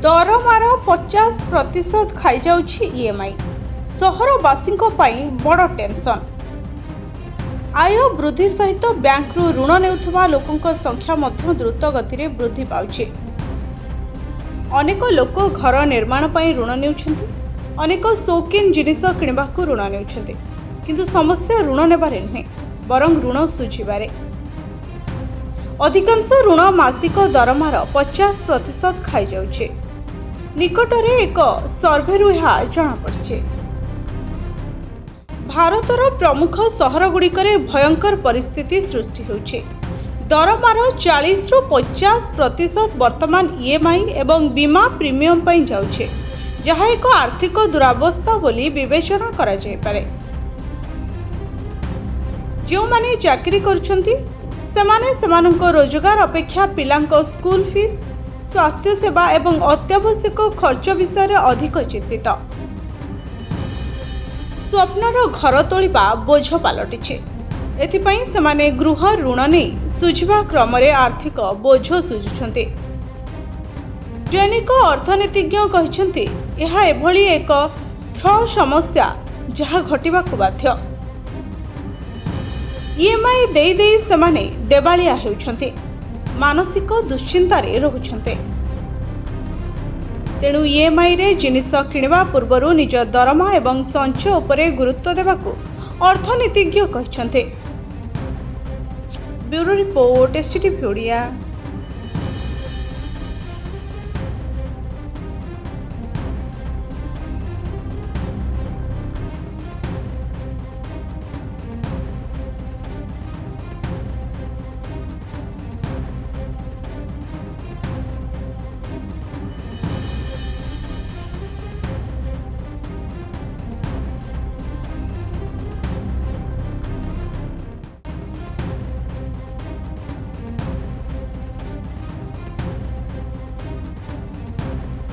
दरमार 50% खाई जाउछि ईएमआई। सहरवासी बड़ टेंशन। आय वृद्धि सहित बैंक ऋण नेउथुवा लोकंक संख्या मध्य द्रुत गति रे वृद्धि पाउछि। अनेक लोक घर निर्माण पई ऋण नेउछन्ति, अनेक शौकीन जिनिस किणबाकू ऋण नेउछन्ति, किंतु समस्या ऋण नेबारे नुहे बरं ऋण सुझिबारे। अधिकांश ऋण मासिक दरमार 50% खाई जाउछि। निकटरे एक सर्वेरु यह जଣାपड़िछि। भारतर प्रमुख सहरगुड़िकरे भयंकर परिस्थिति सृष्टि होउछि। दरमार 40 रु 50% वर्तमान ईएमआई एवं बीमा प्रीमियम पई जाउछि, जहा एक आर्थिक दुरावस्था बोली विवेचना करा जाय पारे। जो माने चाकरी करूछन्ति सेमाने सेमानक रोजगार अपेक्षा पिलांक स्कूल फीस, स्वास्थ्य सेवा एवं अत्यावश्यक खर्च विषय अधिक चिंतित। स्वप्नर घर तोलिबा बोझ पलटिछि। एथिपई सेमाने गृह ऋण नै सुझिबा क्रमरे आर्थिक बोझ सुझुछन्ति। जैनिक अर्थनीतिज्ञ कहिछन्ति एहा एभली एक थ्र समस्या जहा घटिबाकू बाध्य। ईएमआई देई देई सेमाने देवालिया हेउछन्ति, मानसिक दुश्चिंतारे रहुछन्ते। तेणु ईएमआई रे जिनिस किणवा पूर्वरु निज दरमा एवं संचय उपरे गुरुत्व देबाकू अर्थनीतिज्ञ कहिछन्ते। Bureau report, STTV Odia.